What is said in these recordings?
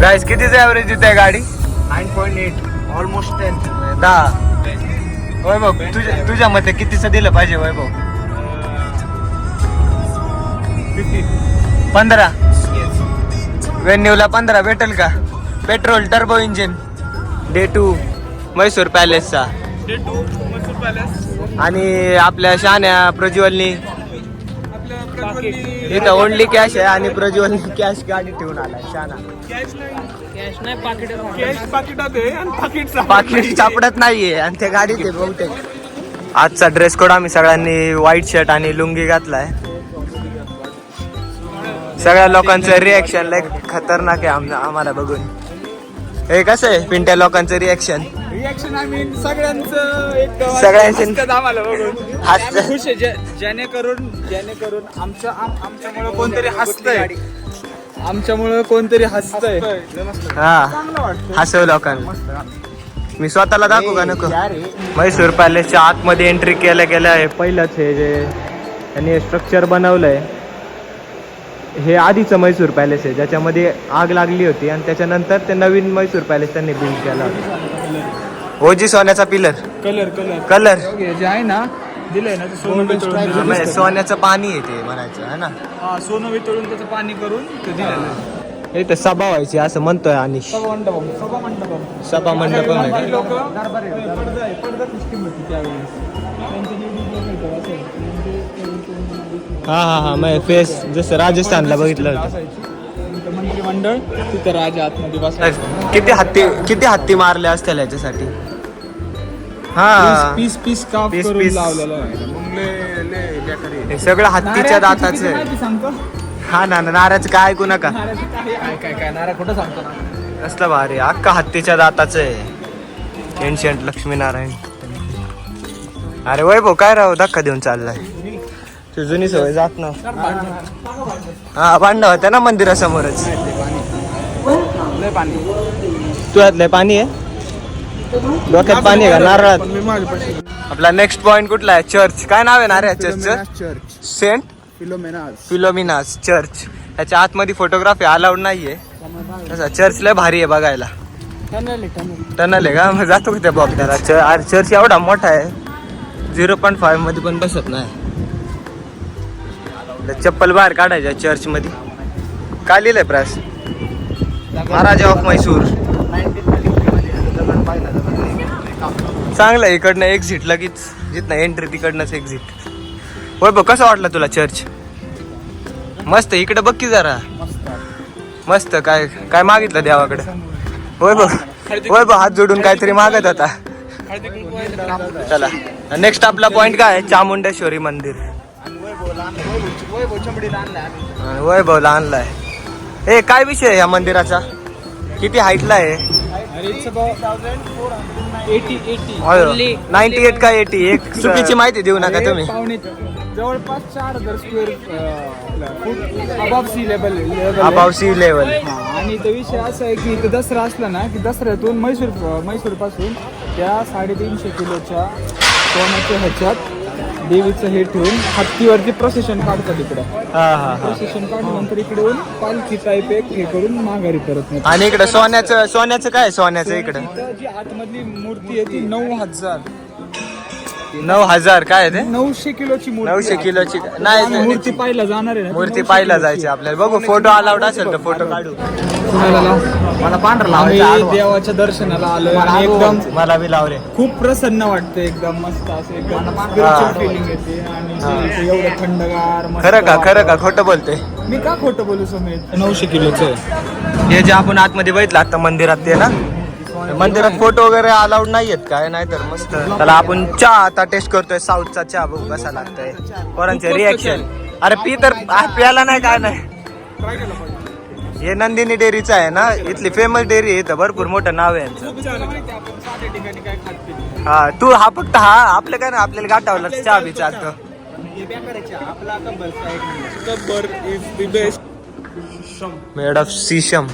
गाईस कितीचं ॲव्हरेज देते गाडी? 9.8 ऑलमोस्ट 10. 10. वैभव तुझ्या मते कितीचं दिलं पाहिजे वैभव? 15. वेन्यूला 15 भेटेल का? Petrol turbo engine day 2 Mysore पॅलेसचा. आणि आपल्या शहाण्या प्रज्वलनी इथं ओनली कॅश आहे आणि प्रज्वल कॅश गाडी ठेवून आला शहाणा. पाकिट सापडत नाहीये आणि त्या गाडीत आहे बहुतेक. आजचा ड्रेस कोड आम्ही सगळ्यांनी व्हाईट शर्ट आणि लुंगी घातलाय. सगळ्या लोकांचं रिॲक्शन लाईक खतरनाक आहे आम्हाला बघून. हे कसं आहे पिंट्या लोकांचं रिॲक्शन? सगळ्यांचं आम्हाला बघून खुश आहे. जेणेकरून आमच्यामुळे कोणतरी हसतंय. आमच्यामुळे कोणतरी हसतंय. हा हसव लोकांना. मी स्वतःला दाखवू का नको? म्हैसूर पॅलेसच्या आतमध्ये एंट्री केल्या आहे. पहिलंच हे जे त्यांनी स्ट्रक्चर बनवलंय हे आधीचं म्हैसूर पॅलेस आहे ज्याच्यामध्ये आग लागली होती आणि त्याच्यानंतर ते नवीन म्हैसूर पॅलेस त्यांनी बिल्ड केला होता. ओजी सोन्याचा पिलर कलर जे आहे ना दिलंय ना सोन्याचं पाणी आहे ते म्हणायचं आहे ना. सोनं वितळून त्याचं पाणी करून ते दिलेलं. इथं सभा व्हायची असं म्हणतोय अनिश. सभा मंडप हा मग फेस जसं राजस्थानला बघितलं होतं. मंत्रिमंडळ तिथं राजा आतमध्ये बसायचं. किती हत्ती मारले असतील याच्यासाठी? हा पीस काप पीस करून पीस. लावलेलं आहे. हे सगळं हत्तीच्या दाताचं आहे. सांगतो हा ना नाऱ्याचं काय ऐकू नका. काय नारा कुठं सांगतो ना. कसलं भारी अख्खा हत्तीच्या दाताचं आहे. एन्शियंट लक्ष्मीनारायण. अरे वैभव काय राव धक्का देऊन चाललाय? तू जुनी सवय जात ना. हा भांडण होत्या ना मंदिरासमोरच. तुझ्यातलं पाणी आहे? डोक्यात पाणी आहे का नारळात? आपला नेक्स्ट पॉइंट कुठला आहे? चर्च. काय नाव आहे ना रे चर्चचं? Saint फिलोमिनास church. त्याच्या आतमध्ये फोटोग्राफी अलाउड नाहीये. तसा चर्च लय भारी आहे बघायला. टनल आहे का? मग जातो का त्या बॉक्सला? चर्च एवढा मोठा आहे 0.5 मध्ये पण बसत नाही. चप्पल बाहेर काढायच्या चर्च मध्ये. काय लिहिलंय प्रास? महाराजा ऑफ म्हैसूर. चांगलं इकडनं एक्झिट लगेच जिथनं एंट्री तिकडनंच एक्झिट. होय बघ कसं वाटलं तुला चर्च? मस्त. इकडे बघ की जरा. मस्त. काय मागितलं देवाकडे? होय बघ हात जोडून काहीतरी मागत होता. चला नेक्स्ट आपला पॉइंट काय आहे? चामुंडेश्वरी मंदिर. वैभवला आणलाय. हे काय विषय आहे या मंदिराचा? किती हाईटला आहे? 98 का 80? एक चुकीची माहिती देऊ नका तुम्ही. जवळपास 4000 square foot above sea level. आणि तो विषय असा आहे की इथं दसरा असला ना की दसऱ्यातून म्हैसूर पासून त्या 350 किलोच्या सोन्याच्या ह्याच्यात देवीचं हे ठेवून हत्तीवरती प्रोसेशन काढतात इकडे. प्रोसेशन काढल्यानंतर इकडे येऊन पालखी टाईप एक हे करून माघारी करत नाही. आणि इकडे सोन्याचं काय? सोन्याचं इकडे जी आतमधली मूर्ती आहे ती 9,000 काय आहे ते? 900 किलोची मूर्ती. 900 किलोची नाही. मूर्ती पाहायला जाणार आहे. मूर्ती पाहायला जायची आपल्याला. बघू फोटो अलाउड असेल तर फोटो काढू. मला पांढरा लावायचा. देवाच्या दर्शनाला आलो आणि एकदम मला बी लावले. खूप प्रसन्न वाटतं. एकदम मस्त असं एकदम स्पिरिच्युअल फिलिंग येते. आणि एवढं थंडगार. खरं का खोटं बोलते? मी का खोटं बोलू समेत? 900 किलोचं. हे जे आपण आतमध्ये बघितलं आता मंदिरात ते ना, मंदिरात फोटो वगैरे अलाउड नाहीयेत काय? नाही तर मस्त. त्याला आपण चहा आता टेस्ट करतोय. साऊथचा चहा बघू कसा लागतोय. पोरांचे रिॲक्शन. अरे पी तर प्याला नाही काय नाही. हे नंदिनी डेअरीचं आहे ना, इथली फेमस डेअरी आहे. इथं भरपूर मोठं नाव आहे यांचं. हा तू हा फक्त हा आपलं काय ना आपल्याला गाठावलं चहा बी चालतं. Made of caesium.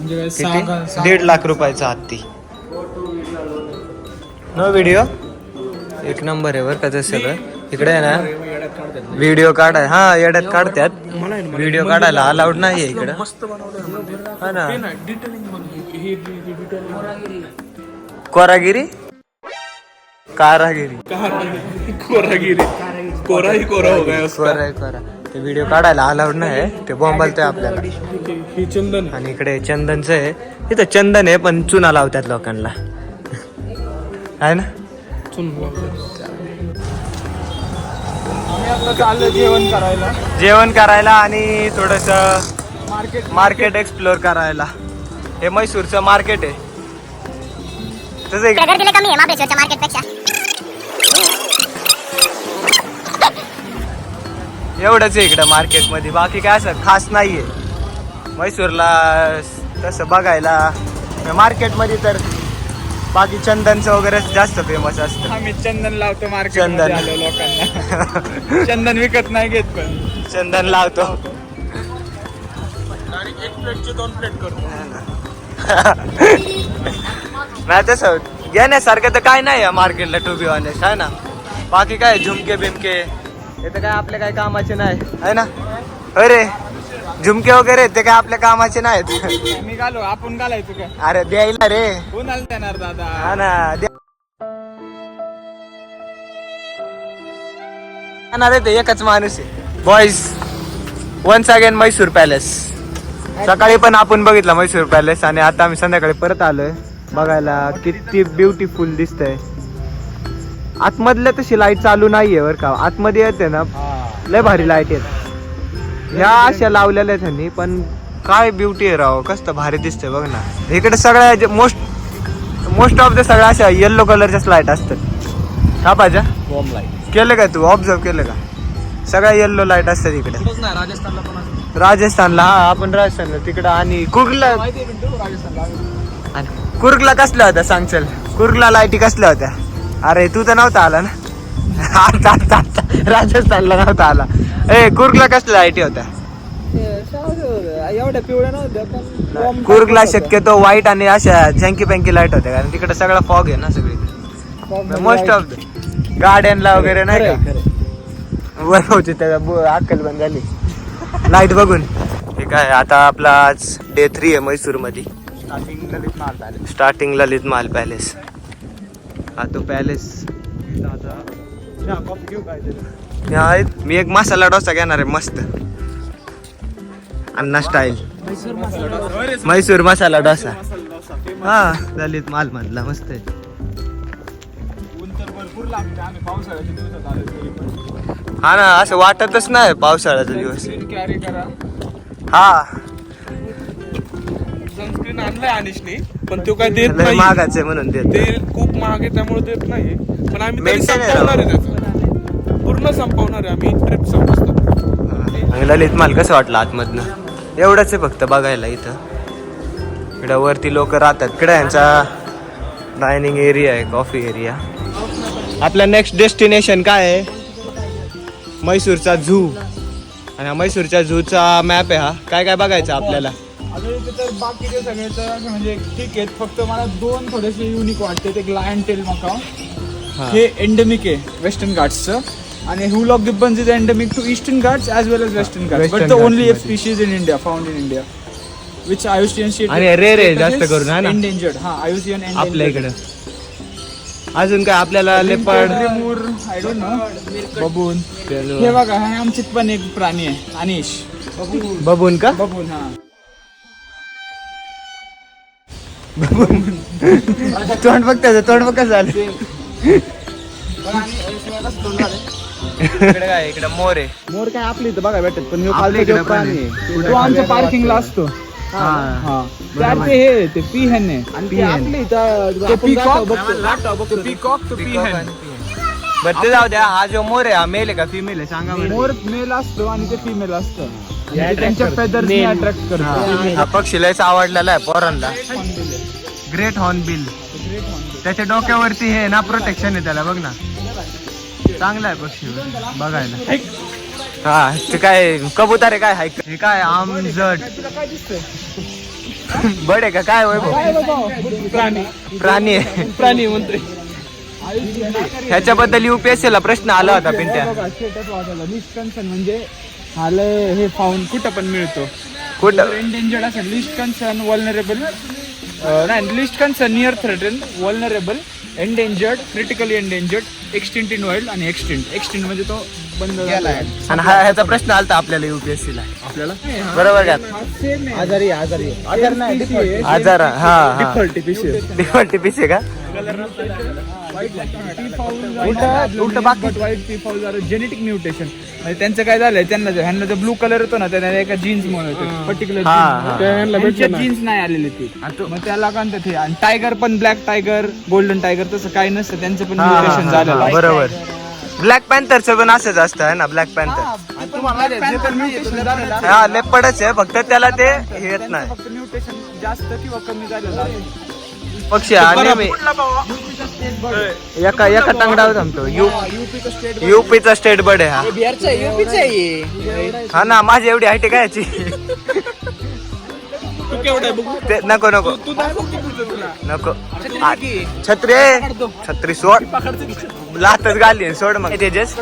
1.5 लाख रुपयाचा हत्ती. नो व्हिडिओ एक नंबर आहे बरं का. ते सगळं इकडे आहे ना व्हिडिओ काढाय हा येड्यात काढतात. व्हिडिओ काढायला अलाउड नाहीये इकडं. हा ना. कोरागिरी कारागिरी कोरा ते व्हिडिओ काढायला अलाउड नाही. ते बोंबलतोय आपल्याला. चंदन आणि इकडे चंदनचं आहे. इथं चंदन आहे पण चुना लावतात लोकांना आहे ना. चाललं जेवण करायला आणि थोडस मार्केट एक्सप्लोर करायला. हे म्हैसूरचं मार्केट आहे. तसं गर्दीला कमी आहे महाबळेश्वरच्या मार्केटपेक्षा. एवढंच आहे इकडं मार्केटमध्ये. बाकी काय असं खास नाहीये म्हैसूरला तसं बघायला. मार्केटमध्ये तर बाकी चंदनचं वगैरे जास्त फेमस असतं. आम्ही चंदन लावतो मार्केट चंदन. लोकांना. चंदन विकत नाही घेत पण चंदन लावतो. एक प्लेटचे 2 प्लेट करतो. नाही तसं घेण्यासारखं तर काय नाही आहे मार्केटला टू बी ऑनेस्ट आहे ना. बाकी काय झुमके बिमके हे तर काय आपल्या काय कामाचे नाही आहे ना. अरे झुमके वगैरे ते काय आपल्या कामाचे नाहीत. मी घालू आपण घालायचं काय. अरे द्यायला रे. कोणाला देणार दादा. हा ना रे. ते एकच माणूस आहे. Boys once again Mysore palace. सकाळी पण आपण बघितलं म्हैसूर पॅलेस आणि आता आम्ही संध्याकाळी परत आलोय बघायला. किती ब्युटिफुल दिसतंय. आतमधल्या तशी लाईट चालू नाहीये बरं का. आतमध्ये येते ना लय भारी लाईट येत. ह्या अशा लावलेल्या त्यांनी पण काय ब्युटी आहे राव. कसं भारी दिसतंय बघ ना. इकडे सगळ्या मोस्ट ऑफ द सगळ्या अशा येल्लो कलरच्याच लाईट असतात. हा पाजा बॉम्ब लाईट केलं का तू ऑब्झर्व केलं का. सगळ्या येल्लो लाईट असतात इकडे. राजस्थानला पण राजस्थानला हा आपण राजस्थानला तिकडं. आणि कुर्गला राजस्थानला कुर्गला कसल्या होत्या सांग चल. कुर्गला लाईटी कसल्या होत्या. अरे तू तर नव्हता आला ना. आता राजस्थानला नव्हता आला. ए कुर्गला कसल्या लाईटी होत्या. एवढ्या पिवळ्या नव्हत्या पण कुर्गला शक्यतो व्हाईट आणि अशा झँकी पँकी लाईट होत्या कारण तिकडे सगळा फॉग आहे ना सगळीकडे. मोस्ट ऑफ द गार्डनला वगैरे नाही का वरवची त्या अक्कल बंद झाली लाईट बघून. हे काय आता आपला आज डे 3 आहे म्हैसूर मध्ये. स्टार्टिंग ललित महल पॅलेस. हा तो पॅलेस. मी एक मसाला डोसा घेणार आहे मस्त अण्णा स्टाईल. म्हैसूर मसाला डोसा. हा ललित महल मधला मस्त आहे. हा ना असं वाटतच नाही पावसाळ्याचा दिवस. कॅरी करा. हा सनस्क्रीन आणलंय अनिशने पण तो काय देत लय नाही. महागाचं आहे म्हणून देत. ते खूप महाग आहे त्यामुळे देत नाही. पण आम्ही तरी Maintain आहे संपवणार आहे त्याचं. पूर्ण संपवणार आहे आम्ही. ट्रिप संपवतो. आणि ललित महल कसं वाटलं आतमधनं. एवढंच आहे फक्त बघायला. इथं इकडं वरती लोक राहतात. इकडे यांचा डायनिंग एरिया आहे. Coffee area. आपलं नेक्स्ट डेस्टिनेशन काय आहे. म्हैसूरचा झू. आणि हा म्हैसूरच्या झूचा मॅप आहे. हा काय काय बघायचं आपल्याला. आता इथे तर बाकीचे सगळे तर असे म्हणजे ठीक आहेत. फक्त मला 2 थोडेसे युनिक वाटते. एक लायन टेल मकाव हे एंडेमिक आहे वेस्टर्न घाट्सचं. आणि hoolock gibbons is endemic to eastern Ghats as well as western Ghats. But the only species in India found in India which आयुसियन आणि rare आहे जास्त करून है ना. एंडेंजर्ड. हा आयुसियन आपल्या इकडं अजून काय आपल्याला leopard lemur I don't know. Baboon हे बघा हे आमच्यात पण एक प्राणी आहे अनिश. बबून का. बबून हा तोंड बघ त्याचं. तोंड बघ कसं झालं. इकडे काय इकडे मोर आहे. मोर काय आपली इथं बघा भेटत पण आपल्या इकडे पण आहे. तो आमच्या पार्किंगला असतो. हा त्यात ते हे ते पिहन आहे आणि ते आपल्या इथं पीकॉक तो पिहन. बरं ते जाऊ द्या. हा जो मोर आहे हा मेल आहे का फिमेल आहे सांगा बरं. मोर मेल असतो आणि ते फिमेल असतं. म्हणजे त्यांच्या फेदर्सने अट्रॅक्ट करतो. हा पक्षी लयच आवडलेला आहे पोरांना. Great hornbill. त्याच्या डोक्यावरती हे ना प्रोटेक्शन आहे त्याला बघ ना. चांगला आहे पक्षी बघायला. हा ते काय कबूतर आहे काय. हे काय आमजट बडे का काय वैभव. प्राणी प्राणी आहे. प्राणी म्हणतोय. ह्याच्याबद्दल UPSC ला प्रश्न आला होता पिंट्या. स्टेटस वाचायला लिस्ट कन्सर्न म्हणजे आलं हे फाऊंड कुठं पण मिळतो. कुठं एंडेंजर्ड असेल लिस्ट कन्सर्न वल्नरेबल नाही list concern near threaten vulnerable endangered critically endangered extinct in wild आणि एक्सटिंक्ट म्हणजे तो बंद झाला आहे. आणि ह्याचा प्रश्न आलता आपल्याला UPSC ला आपल्याला बरोबर का? आजारी आजार नाही आजार हा डिफॉल्ट TPC का? उलट बाकी वाईट टी जेनेटिक म्युटेशन म्हणजे त्यांचं काय झालंय त्यांना ह्यांना जो ब्लू कलर होतो ना त्यांना एका जीन्स मुळे पर्टिक्युलर जीन्स नाही आलेले ते मग त्याला काय ते. आणि टायगर पण ब्लॅक टायगर गोल्डन टायगर तसं काही नसतं त्यांचं पण म्युटेशन झालेलं. बरोबर. ब्लॅक पॅन्थरचं पण असंच असतं आहे ना. ब्लॅक पॅन्थर हा लेपडच आहे फक्त त्याला ते हे येत नाही. फक्त म्युटेशन जास्त किंवा कमी झालेलं आहे. पक्षी आणि एका टांगडावर थांबतो. UPचा स्टेट बर्ड आहे हा ना. माझी एवढी हाईट काय याची नको नको छत्री सोड लातच घाली सोड. मग तेजस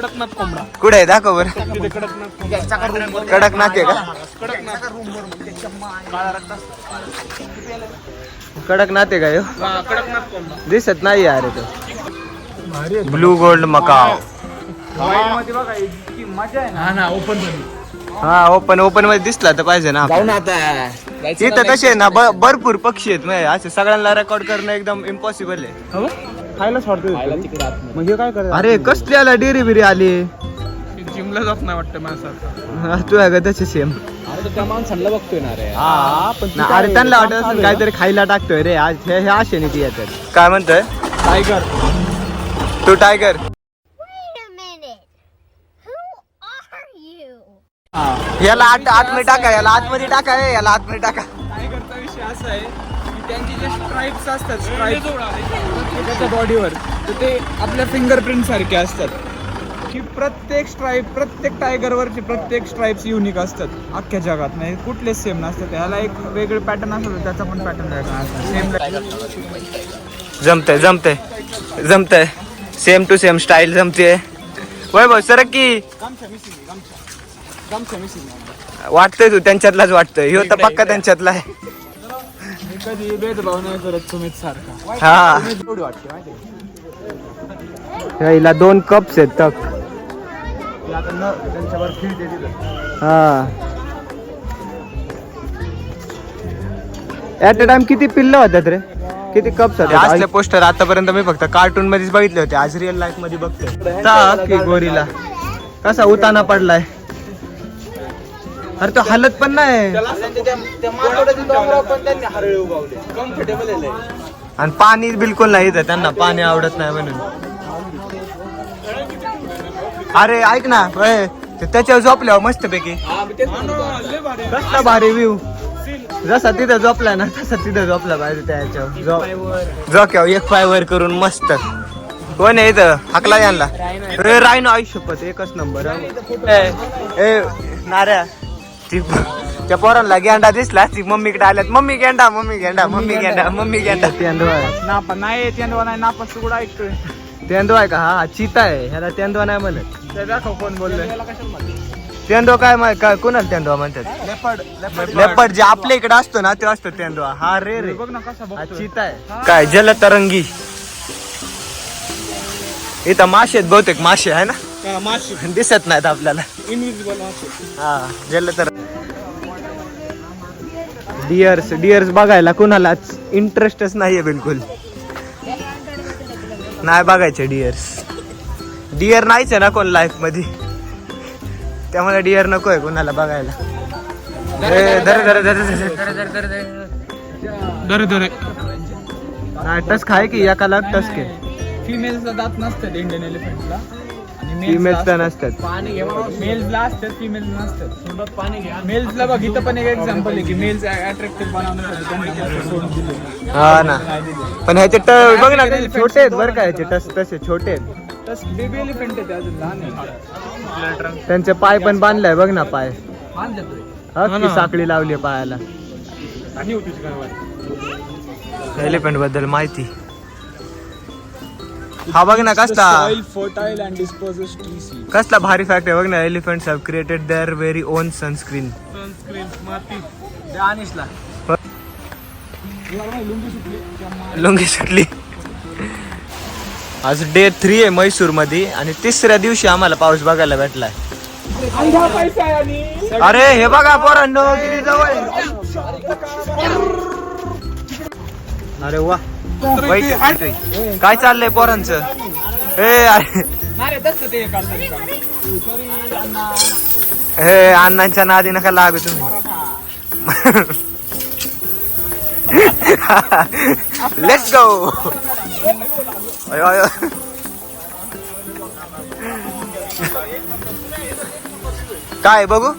कुठे आहे दाखव बर. कडकनाथ आहे का? कडकनाथ आहे का ह्यो? दिसत नाही यार तो. ब्लू गोल्ड मकाव हा ओपन मध्ये दिसला तर पाहिजे ना. इथं तसे ना भरपूर पक्षी आहेत. म्हणजे असे सगळ्यांना रेकॉर्ड करणं एकदम इम्पॉसिबल आहे. म्हणजे काय करायचं? अरे कसली आला डेरी बिरी आली. जिमला जात नाही वाटतं माणसात. तू आहे का तसे सेम. त्या माणसाला बघतोय ना रे. अरे त्यांना वाटत असेल काहीतरी खायला टाकतोय रे. आज हे असे नाही ती येतात. काय म्हणतोय टायगर तू टायगर. याला आतमध्ये टाका. याला आतमध्ये टाका. याला आतमध्ये टाका. टायगरचा विषय असा आहे की त्यांची जे स्ट्राईप्स असतात त्याच्या बॉडीवर तर ते आपल्या फिंगरप्रिंट सारखे असतात. की प्रत्येक टायगरवरचे प्रत्येक स्ट्राईप्स युनिक असतात अख्ख्या जगात. नाही कुठलेच सेम नसतात. याला एक वेगळे पॅटर्न असतो त्याचा पण पॅटर्न जमतंय सेम टू सेम स्टाईल जमते. वैभव सर की वाटतंय तू त्यांच्यातलाच वाटतंय. ह्यो तर पक्का त्यांच्यातला आहे. कधी भेदभाव नाही करत सुमित सारखा. हा एवढी वाटते माहिती हिला 2 कप्स आहेत तक. त्यांच्यावर खेळते तिथं. हा ऍट अ टाइम किती पिल्ल होतात रे? किती कप्स होते? असले पोस्टर आतापर्यंत मी फक्त कार्टून मध्येच बघितले होते. आज रिअल लाईफ मध्ये बघतोय. गोरीला कसा उताना पडलाय. अरे तो हालत पण नाही. आणि पाणी बिलकुल नाही इथं. त्यांना पाणी आवडत नाही म्हणून. अरे ऐक ना त्याच्यावर झोपल्यावर मस्त पैकी कसला भारी व्ह्यू. जसा तिथं झोपला ना तसा तिथं झोपला पाहिजे. त्याच्यावर झोक्यावर एक पाय वर करून मस्त. कोण आहे इथं हाकला यांना. रायनो आयुष्यपत एकच नंबर. नाऱ्या त्या पोरांना गेंडा दिसला. ती मम्मीकडे आल्यात. मम्मी गेंडा नापा नाही तेंदवा नाही नापा सुगडा ऐकतोय. तेंदो आहे का? हा चिता आहे. ह्याला तेंदवा नाही म्हणत. ते दाखव कोण बोललोय. तेंदो काय कोणाला तेंदवा म्हणतात? लेपर्ड जे आपल्या इकडे असतो ना तो असतो तेंदवा. हा रे बघ ना कसा हा चिता आहे. काय जलतरंगी. इथं मासे आहेत बहुतेक. मासे आहे ना. माशी दिसत नाहीत आपल्याला. इनविजिबल माशी. हा जलतर. डिअर्स बघायला कुणालाच इंटरेस्टच नाहीये बिलकुल. नाही बघायचे डिअर नाहीच आहे ना कोण लाईफ मध्ये. त्यामुळे डिअर नकोय कोणाला बघायला. टस्क आहे की एकाला टस्क आहे. फिमेलचा दात नसतात इंडियन एलिफंटला. फिमेलचा नसतात. मेल्सला असतात फिमेल नसतात. मेल्सला बघ इथं पण एक एक्झाम्पल आहे की मेल्स अट्रॅक्टिव्ह बनवण्यासाठी. हा ना पण ह्याचे बघ ना छोटे आहेत बरं का. ह्याचे टस तसे छोटे आहेत. तस बेबी एलिफंट आहे अजून लहान आहे. त्यांचे पाय पण बांधलाय बघ ना. पाय बांधले साखळी लावली पायाला. आणि होतीच काय एलिफंट बद्दल माहिती. हा बघ ना कसला Soil fertile and disposes tree seed. कसला भारी फॅक्ट आहे बघ ना. Elephants have created their very own sunscreen. अनिशला लुंगी सुटली. आज डे 3 आहे म्हैसूर मध्ये आणि तिसऱ्या दिवशी आम्हाला पाऊस बघायला भेटलाय. अरे हे बघा पोरांनो किती जवळ आहे. अरे वा काय चाललंय पोरांचं. हे अण्णांच्या नादी नका लागू तुम्ही. Let's go. काय बघू.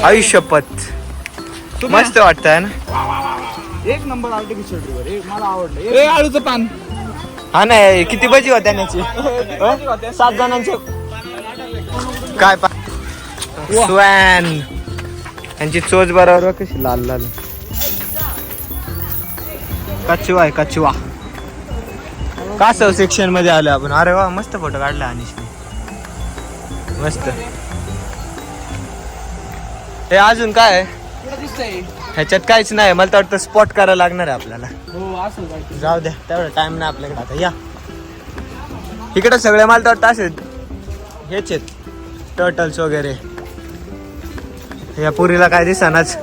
आयुष्यपत मस्त वाटतंय ना. एक नंबर आर्टिफिशियल रिव्हर. मला आवडलं. आळूचं पान. हा नाही किती बजी होत्या त्याची. 7 जणांचे काय स्वॅन यांची चोच बरोबर कशी लाल लाल. कचवा आहे कचवा. कासव सेक्शन मध्ये आलो आपण. अरे वा मस्त फोटो काढला अनिशने मस्त. हे अजून काय ह्याच्यात काहीच नाही. मला तर वाटतं स्पॉट करायला लागणार आहे आपल्याला. जाऊ द्या तेवढा टाइम नाही आपल्याकडे आता. या इकडे सगळे मला तर वाटतं असे हेच आहेत टर्टल्स वगैरे. या पुरीला काय दिसनाच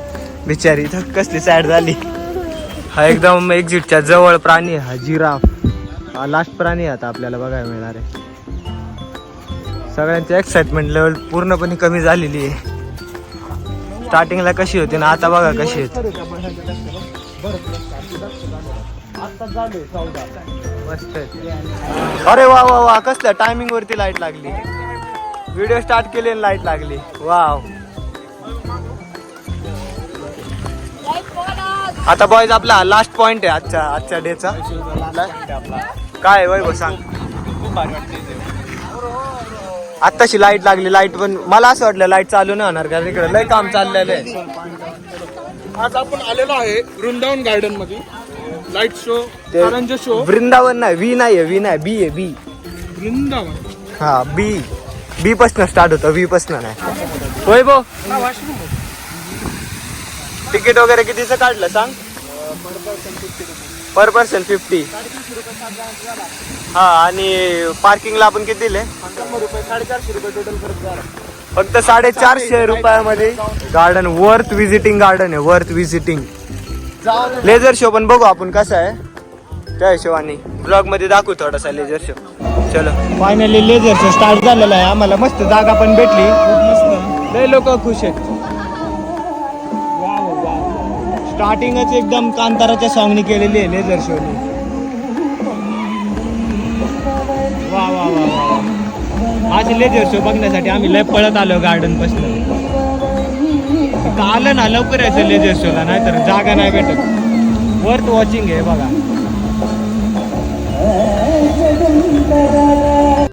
बिचारी कसली सॅड झाली. हा एकदम एक्झिटच्या जवळ प्राणी आहे. हा जिराफ हा लास्ट प्राणी आता आपल्याला बघायला मिळणार आहे. सगळ्यांची एक्साइटमेंट लेवल पूर्णपणे कमी झालेली आहे. स्टार्टिंगला कशी होती ना आता बघा कशी आहे. मस्त आहे. अरे वा वा वा कसल्या टायमिंग वरती लाईट लागली. व्हिडिओ स्टार्ट केले लाईट लागली. वाव. आता बॉयज आपला लास्ट पॉइंट आहे आजच्या डेचा. काय वैभव सांग. आत्ताशी लाईट लागली. लाईट पण मला असं वाटलं लाईट चालू नाही होणार कारण इकडे लय काम चाललेलं आहे. आज आपण आलेलो आहे वृंदावन गार्डन मध्ये. Light show Karanja show. Vrindavan नाही वी नाही वी नाही बी आहे बी. वृंदावन हा बी पासन स्टार्ट होतं वी पासन नाही. वैभव तिकीट वगैरे कितीचं काढलं सांग. पर पर्सन 50. हा आणि पार्किंगला आपण किती दिले. 450 रुपये टोटल खर्च झाला. फक्त 450 रुपयामध्ये गार्डन वर्थ विजिटिंग गार्डन आहे. Worth visiting. लेझर शो पण बघू आपण कसा आहे त्या हिशोबाने ब्लॉग मध्ये दाखवू थोडासा लेझर शो. चलो फायनली लेझर शो स्टार्ट झालेला आहे. आम्हाला मस्त जागा पण भेटली. लय लोक खुश आहेत. स्टार्टिंगच एकदम कांताराच्या सॉंगनी केलेली आहे लेझर शोनी. वा वा वा वा. आज लेझर शो बघण्यासाठी आम्ही लय पळत आलो गार्डन पासून. आलं ना लवकर यायचं लेझर शोला नाहीतर जागा नाही भेटत. वर्थ वॉचिंग आहे बघा.